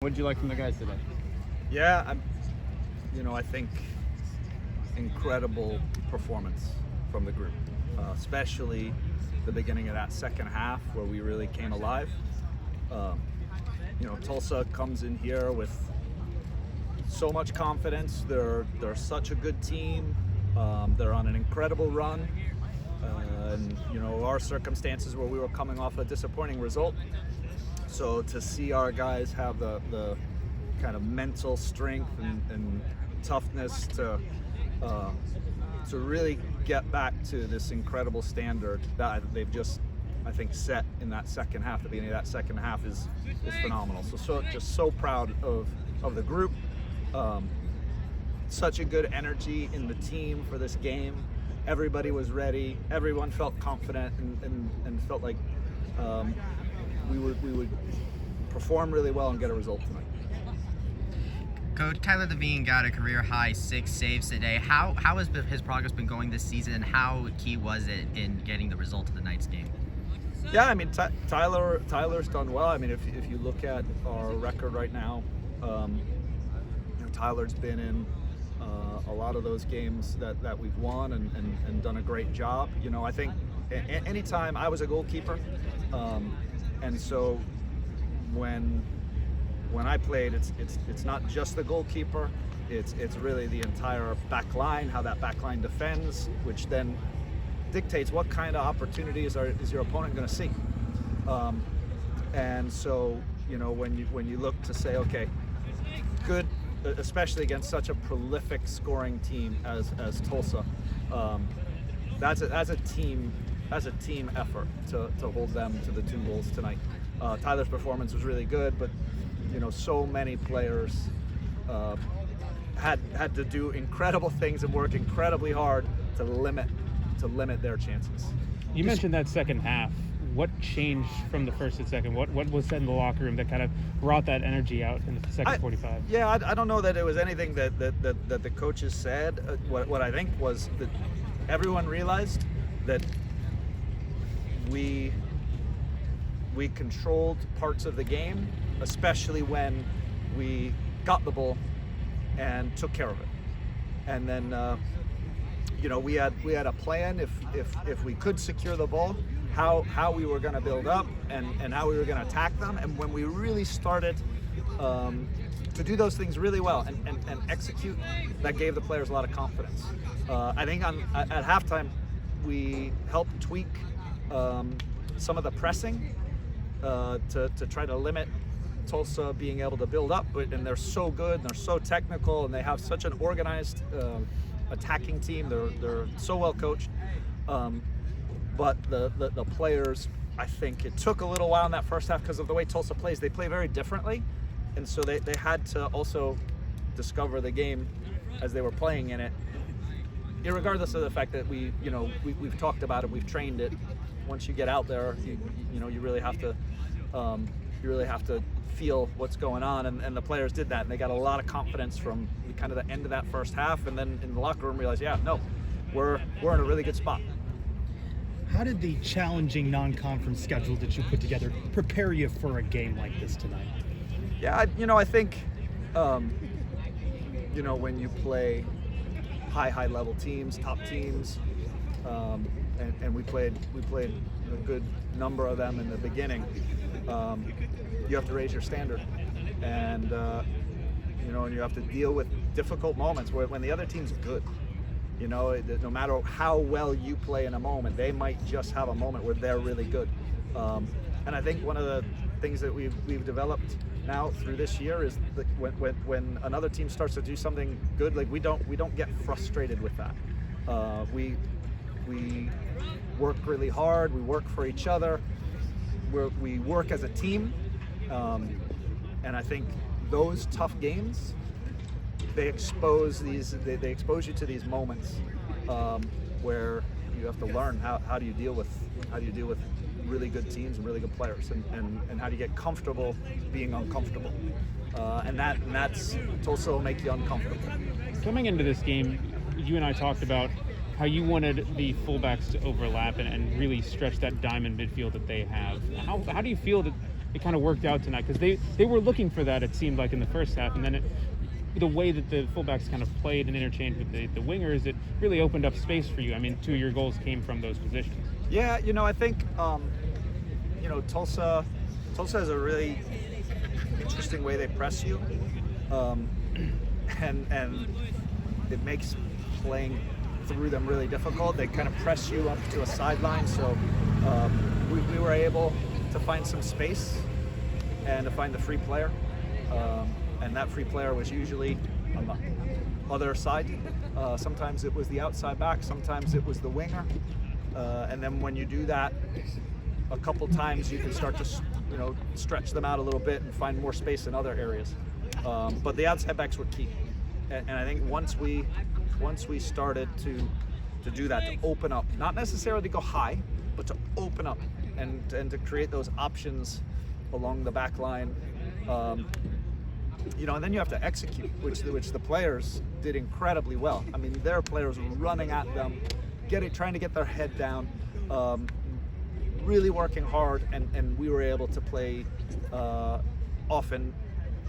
What did you like from the guys today? Yeah, I think incredible performance from the group, especially the beginning of that second half where we really came alive. Tulsa comes in here with so much confidence. They're such a good team. They're on an incredible run. And our circumstances where we were coming off a disappointing result. So to see our guys have the kind of mental strength and toughness to really get back to this incredible standard that they've just, I think, set in that second half. The beginning of that second half is phenomenal. So just so proud of the group. Such a good energy in the team for this game. Everybody was ready. Everyone felt confident and felt like we would perform really well and get a result tonight. Coach, Tyler Levine got a career-high 6 saves today. How has his progress been going this season, and how key was it in getting the result of the night's game? Yeah, I mean, Tyler's done well. I mean, if you look at our record right now, Tyler's been in a lot of those games that we've won and done a great job. I think anytime I was a goalkeeper, and so when I played, it's not just the goalkeeper, it's really the entire back line, how that back line defends, which then dictates what kind of opportunities is your opponent going to see. And so when you look to say, okay, good, especially against such a prolific scoring team as Tulsa, that's a team effort to hold them to the 2 goals tonight. Tyler's performance was really good, but so many players had to do incredible things and work incredibly hard to limit their chances. You mentioned that second half. What changed from the first and second? What was said in the locker room that kind of brought that energy out in the second 45? Yeah, I don't know that it was anything that the coaches said. What I think was that everyone realized that we controlled parts of the game, especially when we got the ball and took care of it. And then we had a plan if we could secure the ball, how we were going to build up and how we were going to attack them. And when we really started to do those things really well and execute, that gave the players a lot of confidence. I think at halftime we helped tweak some of the pressing to try to limit Tulsa being able to build up, and they're so good and they're so technical and they have such an organized attacking team. They're so well coached. But the players, I think it took a little while in that first half because of the way Tulsa plays. They play very differently, and so they had to also discover the game as they were playing in it, irregardless of the fact that we've talked about it, we've trained it. Once you get out there, you really have to feel what's going on, and the players did that, and they got a lot of confidence from kind of the end of that first half, and then in the locker room realized, we're in a really good spot. How did the challenging non-conference schedule that you put together prepare you for a game like this tonight? Yeah, I think, when you play high level teams, top teams, and we played a good number of them in the beginning. You have to raise your standard, and and you have to deal with difficult moments when the other team's good. No matter how well you play in a moment, they might just have a moment where they're really good. And I think one of the things that we've developed now through this year is that when another team starts to do something good, like we don't get frustrated with that. We work really hard. We work for each other. We work as a team, and I think those tough games, they expose you to these moments where you have to learn how do you deal with really good teams and really good players, and how do you get comfortable being uncomfortable, and that's Tulsa will make you uncomfortable. Coming into this game, you and I talked about how you wanted the fullbacks to overlap and really stretch that diamond midfield that they have. How do you feel that it kind of worked out tonight? Because they were looking for that, it seemed like, in the first half, and then the way that the fullbacks kind of played and interchanged with the wingers, it really opened up space for you. I mean, 2 of your goals came from those positions. Yeah, I think Tulsa has a really interesting way they press you, and it makes playing through them really difficult. They kind of press you up to a sideline, so we were able to find some space and to find the free player, and that free player was usually on the other side. Sometimes it was the outside back, sometimes it was the winger, and then when you do that a couple times, you can start to stretch them out a little bit and find more space in other areas. But the outside backs were key, and I think once we started to do that, to open up, not necessarily to go high, but to open up and to create those options along the back line, and then you have to execute, which the players did incredibly well. I mean, their players were running at them, trying to get their head down, really working hard, and we were able to play often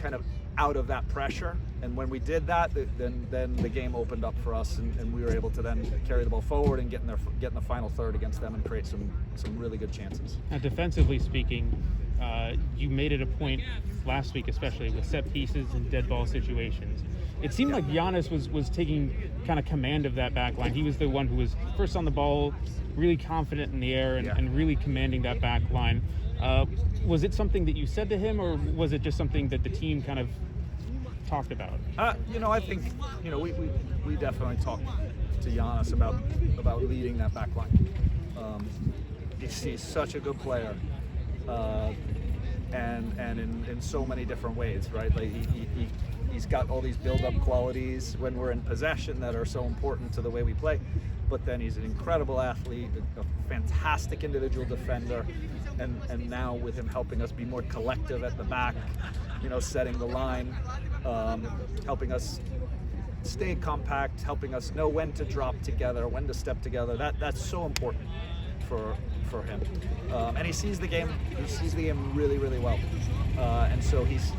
kind of out of that pressure. And when we did that, then the game opened up for us, and we were able to then carry the ball forward and get in the final third against them and create some really good chances. Now, defensively speaking, you made it a point last week, especially with set pieces and dead ball situations. It seemed like Giannis was taking kind of command of that back line. He was the one who was first on the ball, really confident in the air, and really commanding that back line. Was it something that you said to him, or was it just something that the team kind of talked about? I think we definitely talked to Giannis about leading that back line. He's such a good player, and in so many different ways, right? Like he's got all these build-up qualities when we're in possession that are so important to the way we play. But then he's an incredible athlete, a fantastic individual defender, and now with him helping us be more collective at the back, setting the line, helping us stay compact, helping us know when to drop together, when to step together. That's so important for him, and he sees the game really, really well, and so he's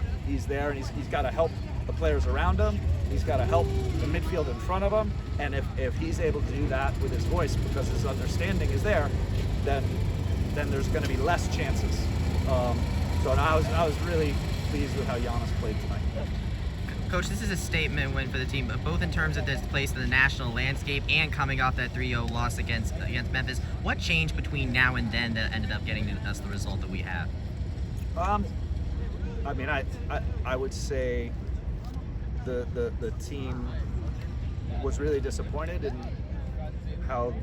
there, and he's got to help the players around him. He's got to help the midfield in front of him, and if he's able to do that with his voice, because his understanding is there, then there's going to be less chances. So I was really pleased with how Giannis played tonight. Coach, this is a statement win for the team, both in terms of its place in the national landscape and coming off that 3-0 loss against Memphis. What changed between now and then that ended up getting us the result that we have? I mean, I would say the team was really disappointed in how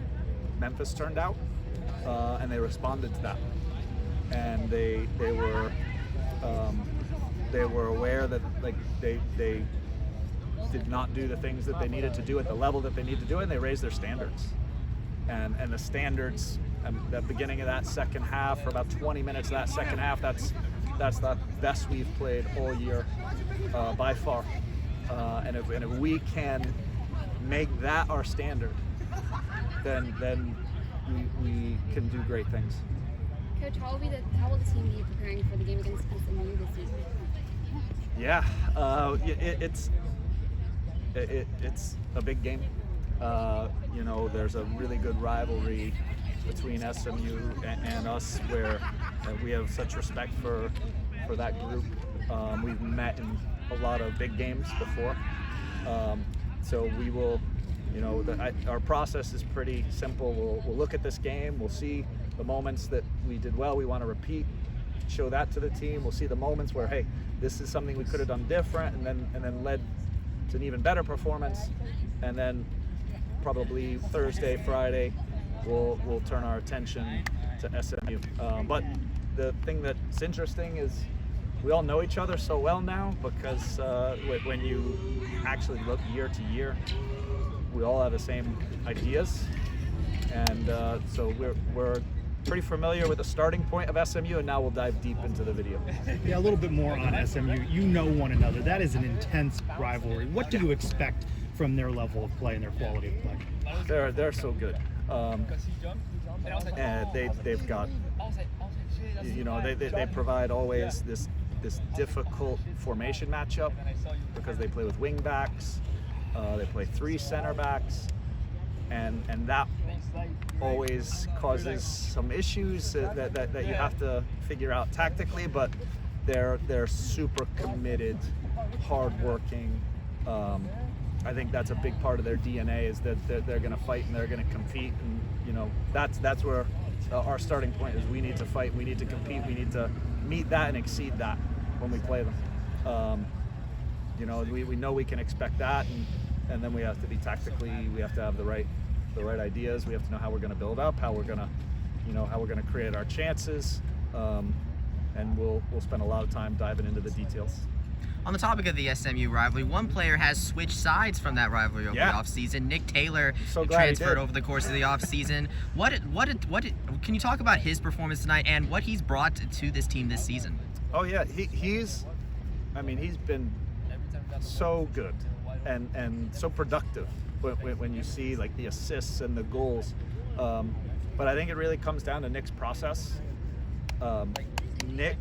Memphis turned out, and they responded to that. And they were aware that they did not do the things that they needed to do at the level that they needed to do it, and they raised their standards. And the standards at the beginning of that second half, for about 20 minutes of that second half, that's the best we've played all year by far. And if we can make that our standard, then we can do great things. Coach, how will the team be preparing for the game against SMU this season? Yeah, it's a big game. There's a really good rivalry between SMU and us, where we have such respect for that group. We've met in a lot of big games before, so we will. Our process is pretty simple. We'll look at this game. We'll see the moments that we did well. We want to repeat, show that to the team. We'll see the moments where, hey, this is something we could have done different, and then led to an even better performance. And then probably Thursday, Friday, we'll turn our attention to SMU. But the thing that's interesting is we all know each other so well now, because when you actually look year to year, we all have the same ideas, and so we're pretty familiar with the starting point of SMU, and now we'll dive deep into the video. Yeah, a little bit more on SMU. You know one another. That is an intense rivalry. What do you expect from their level of play and their quality of play? They're so good, and they've got you know, they provide always this difficult formation matchup because they play with wing backs, they play 3 center backs, and that always causes some issues that you have to figure out tactically. But they're super committed, hardworking. I think that's a big part of their DNA, is that they're going to fight and they're going to compete, and you know, that's where our starting point is. We need to fight, we need to compete, we need to meet that and exceed that when we play them. You know, we know we can expect that, and then we have to be tactically, we have to have the right ideas. We have to know how we're going to build up, how we're going to create our chances, and we'll spend a lot of time diving into the details. On the topic of the SMU rivalry, one player has switched sides from that rivalry over the offseason. Nick Taylor transferred over the course of the offseason. What can you talk about his performance tonight and what he's brought to this team this season? Oh yeah, he's been so good and so productive when you see like the assists and the goals. But I think it really comes down to Nick's process. Nick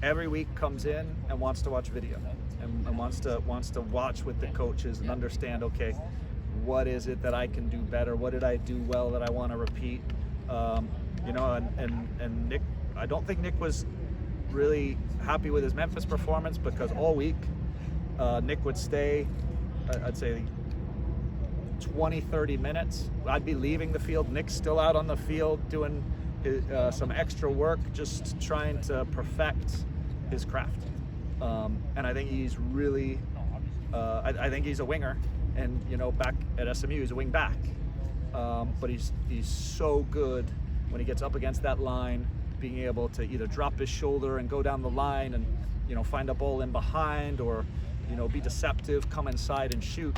every week comes in and wants to watch video and wants to watch with the coaches and understand, okay, what is it that I can do better? What did I do well that I want to repeat? You know, and Nick, I don't think Nick was really happy with his Memphis performance, because all week Nick would stay, I'd say 20-30 minutes. I'd be leaving the field, Nick's still out on the field doing some extra work, just trying to perfect his craft. And I think he's really, I think he's a winger, and you know, back at SMU he's a wing back. But he's so good when he gets up against that line, being able to either drop his shoulder and go down the line and, you know, find a ball in behind, or, you know, be deceptive, come inside and shoot.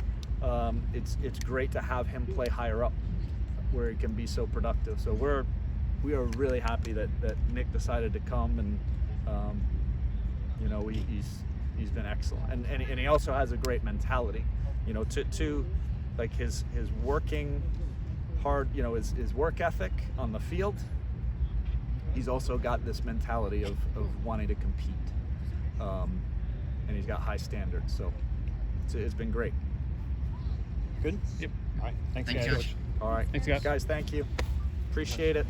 It's great to have him play higher up where he can be so productive. So we are really happy that Nick decided to come, and you know, he's been excellent, and he also has a great mentality, you know, to like his working hard, you know, his work ethic on the field. He's also got this mentality of wanting to compete, and he's got high standards, so it's been great. Good. Yep. All right. Thanks, Thanks, guys. Coach. All right. Thanks, guys. Guys, thank you. Appreciate it.